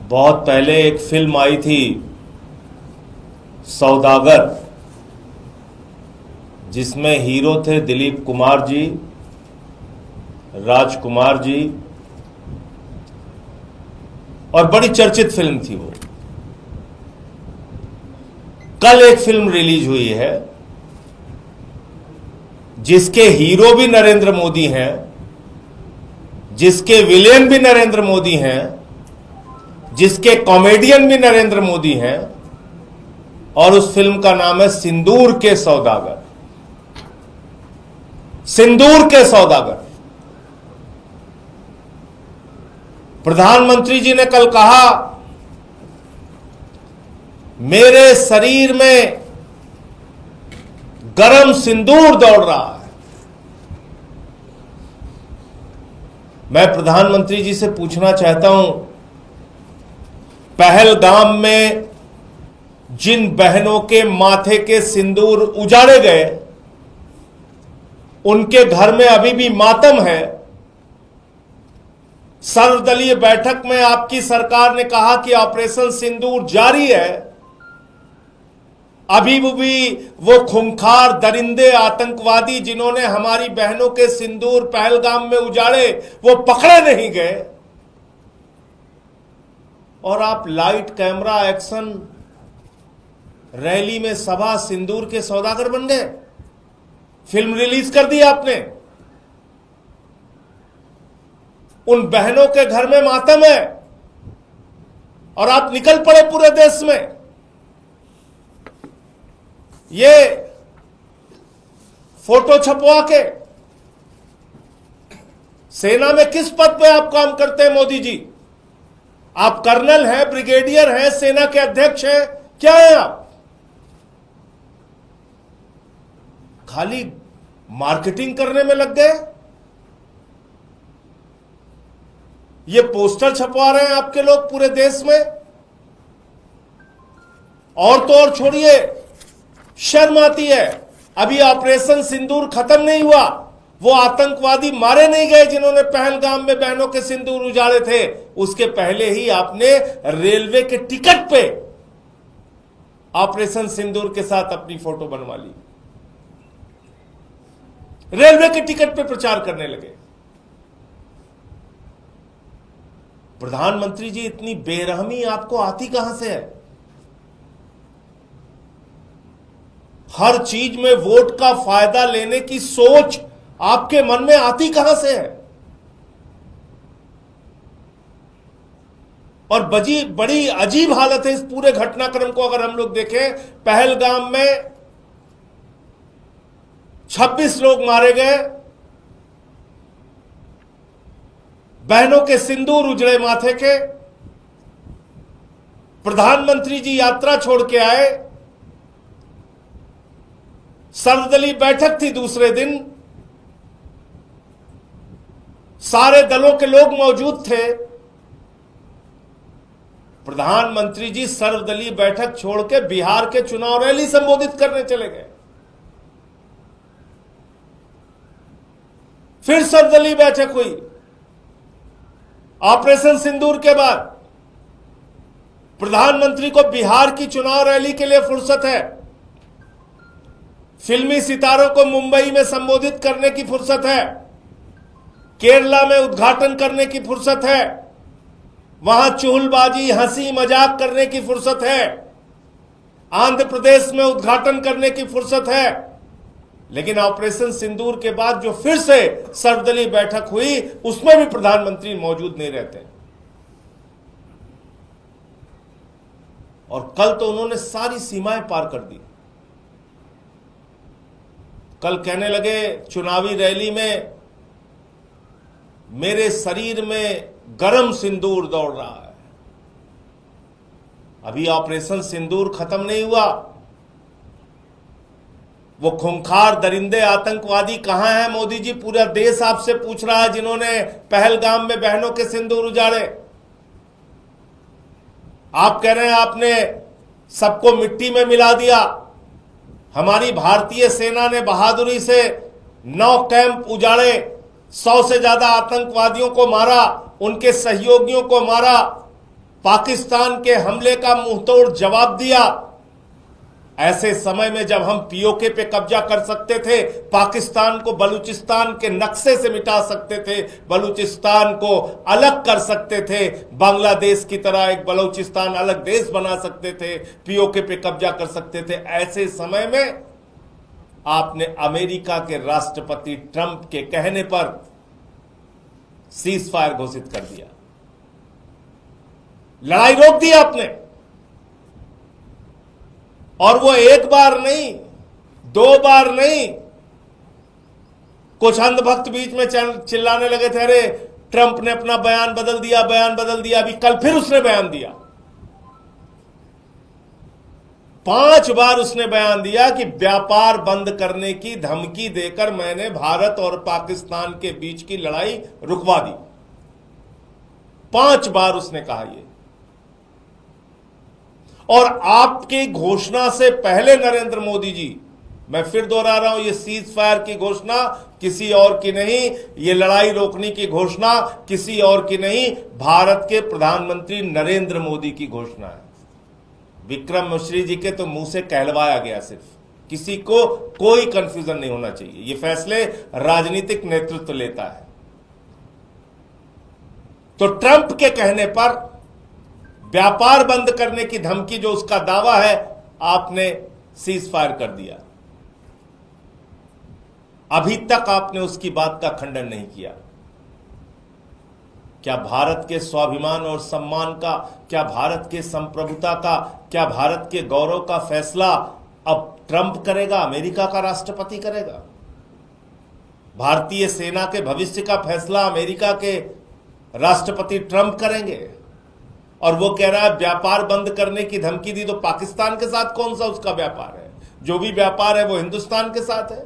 बहुत पहले एक फिल्म आई थी सौदागर, जिसमें हीरो थे दिलीप कुमार जी, राजकुमार जी, और बड़ी चर्चित फिल्म थी वो। कल एक फिल्म रिलीज हुई है जिसके हीरो भी नरेंद्र मोदी हैं, जिसके विलेन भी नरेंद्र मोदी हैं, जिसके कॉमेडियन भी नरेंद्र मोदी हैं, और उस फिल्म का नाम है सिंदूर के सौदागर। सिंदूर के सौदागर। प्रधानमंत्री जी ने कल कहा, मेरे शरीर में गरम सिंदूर दौड़ रहा है। मैं प्रधानमंत्री जी से पूछना चाहता हूं, पहलगाम में जिन बहनों के माथे के सिंदूर उजाड़े गए, उनके घर में अभी भी मातम है। सर्वदलीय बैठक में आपकी सरकार ने कहा कि ऑपरेशन सिंदूर जारी है। अभी भी वो खूंखार दरिंदे आतंकवादी जिन्होंने हमारी बहनों के सिंदूर पहलगाम में उजाड़े, वो पकड़े नहीं गए। और आप लाइट कैमरा एक्शन रैली में सभा सिंदूर के सौदागर बन गए। फिल्म रिलीज कर दी आपने। उन बहनों के घर में मातम है और आप निकल पड़े पूरे देश में। ये फोटो छपवा के सेना में किस पद पे आप काम करते हैं मोदी जी? आप कर्नल हैं, ब्रिगेडियर हैं, सेना के अध्यक्ष हैं, क्या हैं आप? खाली मार्केटिंग करने में लग गए। ये पोस्टर छपवा रहे हैं आपके लोग पूरे देश में। और तो और छोड़िए, शर्म आती है। अभी ऑपरेशन सिंदूर खत्म नहीं हुआ, वो आतंकवादी मारे नहीं गए जिन्होंने पहलगाम में बहनों के सिंदूर उजाड़े थे। उसके पहले ही आपने रेलवे के टिकट पे ऑपरेशन सिंदूर के साथ अपनी फोटो बनवा ली। रेलवे के टिकट पे प्रचार करने लगे। प्रधानमंत्री जी, इतनी बेरहमी आपको आती कहां से है? हर चीज में वोट का फायदा लेने की सोच आपके मन में आती कहां से है? और बड़ी अजीब हालत है इस पूरे घटनाक्रम को अगर हम लोग देखें। पहलगाम में 26 लोग मारे गए, बहनों के सिंदूर उजड़े माथे के। प्रधानमंत्री जी यात्रा छोड़ के आए, सर्वदलीय बैठक थी दूसरे दिन, सारे दलों के लोग मौजूद थे। प्रधानमंत्री जी सर्वदलीय बैठक छोड़ के बिहार के चुनाव रैली संबोधित करने चले गए। फिर सर्वदलीय बैठक हुई ऑपरेशन सिंदूर के बाद। प्रधानमंत्री को बिहार की चुनाव रैली के लिए फुर्सत है, फिल्मी सितारों को मुंबई में संबोधित करने की फुर्सत है, केरला में उद्घाटन करने की फुर्सत है, वहां चुहलबाजी हंसी मजाक करने की फुर्सत है, आंध्र प्रदेश में उद्घाटन करने की फुर्सत है। लेकिन ऑपरेशन सिंदूर के बाद जो फिर से सर्वदलीय बैठक हुई, उसमें भी प्रधानमंत्री मौजूद नहीं रहते। और कल तो उन्होंने सारी सीमाएं पार कर दी। कल कहने लगे चुनावी रैली में, मेरे शरीर में गरम सिंदूर दौड़ रहा है। अभी ऑपरेशन सिंदूर खत्म नहीं हुआ। वो खूंखार दरिंदे आतंकवादी कहां हैं मोदी जी? पूरा देश आपसे पूछ रहा है, जिन्होंने पहलगाम में बहनों के सिंदूर उजाड़े। आप कह रहे हैं आपने सबको मिट्टी में मिला दिया। हमारी भारतीय सेना ने बहादुरी से 9 कैंप उजाड़े, 100 से ज्यादा आतंकवादियों को मारा, उनके सहयोगियों को मारा। पाकिस्तान के हमले का मुंहतोड़ जवाब दिया। ऐसे समय में जब हम पीओके पे कब्जा कर सकते थे, पाकिस्तान को बलूचिस्तान के नक्शे से मिटा सकते थे, बलूचिस्तान को अलग कर सकते थे, बांग्लादेश की तरह एक बलूचिस्तान अलग देश बना सकते थे, पीओके पे कब्जा कर सकते थे, ऐसे समय में आपने अमेरिका के राष्ट्रपति ट्रंप के कहने पर सीज फायर घोषित कर दिया, लड़ाई रोक दी आपने। और वो एक बार नहीं, दो बार नहीं, कुछ अंधभक्त बीच में चिल्लाने लगे थे, अरे ट्रंप ने अपना बयान बदल दिया, बयान बदल दिया। अभी कल फिर उसने बयान दिया, 5 बार उसने बयान दिया कि व्यापार बंद करने की धमकी देकर मैंने भारत और पाकिस्तान के बीच की लड़ाई रुकवा दी। 5 बार उसने कहा ये। और आपकी घोषणा से पहले नरेंद्र मोदी जी, मैं फिर दोहरा रहा हूं, ये सीज फायर की घोषणा किसी और की नहीं, ये लड़ाई रोकने की घोषणा किसी और की नहीं, भारत के प्रधानमंत्री नरेंद्र मोदी की घोषणा है। विक्रम मिश्री जी के तो मुंह से कहलवाया गया, सिर्फ किसी को कोई कंफ्यूजन नहीं होना चाहिए। ये फैसले राजनीतिक नेतृत्व लेता है। तो ट्रंप के कहने पर व्यापार बंद करने की धमकी, जो उसका दावा है, आपने सीज फायर कर दिया। अभी तक आपने उसकी बात का खंडन नहीं किया। क्या भारत के स्वाभिमान और सम्मान का, क्या भारत के संप्रभुता का, क्या भारत के गौरव का फैसला अब ट्रंप करेगा, अमेरिका का राष्ट्रपति करेगा? भारतीय सेना के भविष्य का फैसला अमेरिका के राष्ट्रपति ट्रंप करेंगे। और वो कह रहा है व्यापार बंद करने की धमकी दी, तो पाकिस्तान के साथ कौन सा उसका व्यापार है? जो भी व्यापार है वो हिंदुस्तान के साथ है।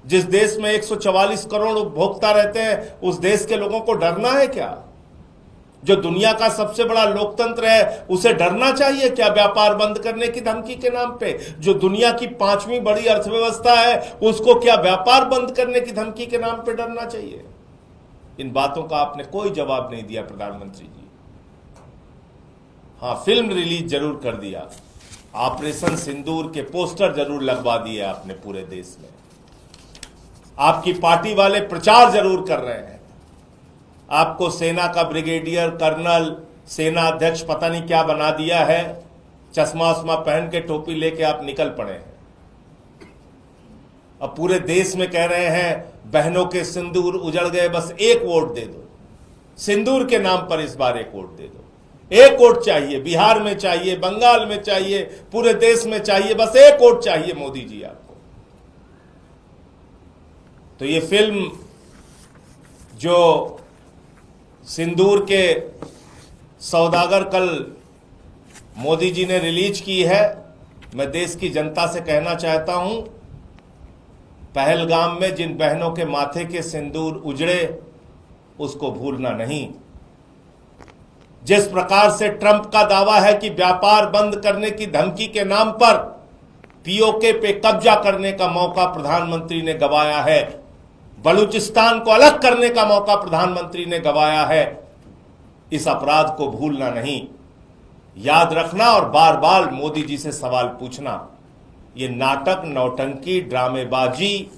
जिस देश में 144 करोड़ उपभोक्ता रहते हैं, उस देश के लोगों को डरना है क्या? जो दुनिया का सबसे बड़ा लोकतंत्र है, उसे डरना चाहिए क्या व्यापार बंद करने की धमकी के नाम पे? जो दुनिया की 5वीं बड़ी अर्थव्यवस्था है, उसको क्या व्यापार बंद करने की धमकी के नाम पे डरना चाहिए? इन बातों का आपने कोई जवाब नहीं दिया प्रधानमंत्री जी। हाँ, फिल्म रिलीज जरूर कर दिया, ऑपरेशन सिंदूर के पोस्टर जरूर लगवा दिए आपने पूरे देश में, आपकी पार्टी वाले प्रचार जरूर कर रहे हैं, आपको सेना का ब्रिगेडियर, कर्नल, सेना अध्यक्ष पता नहीं क्या बना दिया है, चश्मा उस्मा पहन के टोपी लेके आप निकल पड़े हैं। अब पूरे देश में कह रहे हैं बहनों के सिंदूर उजड़ गए, बस एक वोट दे दो, सिंदूर के नाम पर इस बार एक वोट दे दो। एक वोट चाहिए, बिहार में चाहिए, बंगाल में चाहिए, पूरे देश में चाहिए, बस एक वोट चाहिए मोदी जी आपको। तो ये फिल्म जो सिंदूर के सौदागर कल मोदी जी ने रिलीज की है, मैं देश की जनता से कहना चाहता हूं, पहलगाम में जिन बहनों के माथे के सिंदूर उजड़े, उसको भूलना नहीं। जिस प्रकार से ट्रंप का दावा है कि व्यापार बंद करने की धमकी के नाम पर पीओके पे कब्जा करने का मौका प्रधानमंत्री ने गंवाया है, बलूचिस्तान को अलग करने का मौका प्रधानमंत्री ने गंवाया है, इस अपराध को भूलना नहीं, याद रखना और बार बार मोदी जी से सवाल पूछना। ये नाटक, नौटंकी, ड्रामेबाजी,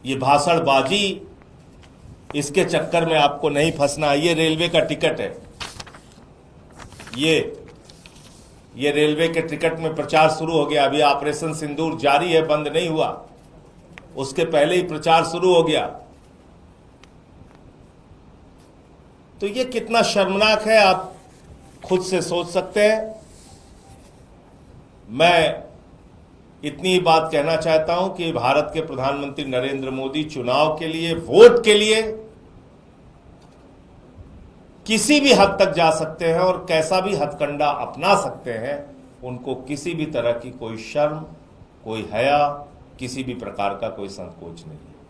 ये भाषणबाजी, इसके चक्कर में आपको नहीं फंसना। ये रेलवे का टिकट है, ये रेलवे के टिकट में प्रचार शुरू हो गया। अभी ऑपरेशन सिंदूर जारी है, बंद नहीं हुआ, उसके पहले ही प्रचार शुरू हो गया। तो ये कितना शर्मनाक है, आप खुद से सोच सकते हैं। मैं इतनी ही बात कहना चाहता हूं कि भारत के प्रधानमंत्री नरेंद्र मोदी चुनाव के लिए, वोट के लिए किसी भी हद तक जा सकते हैं और कैसा भी हथकंडा अपना सकते हैं। उनको किसी भी तरह की कोई शर्म, कोई हया, किसी भी प्रकार का कोई संकोच नहीं है।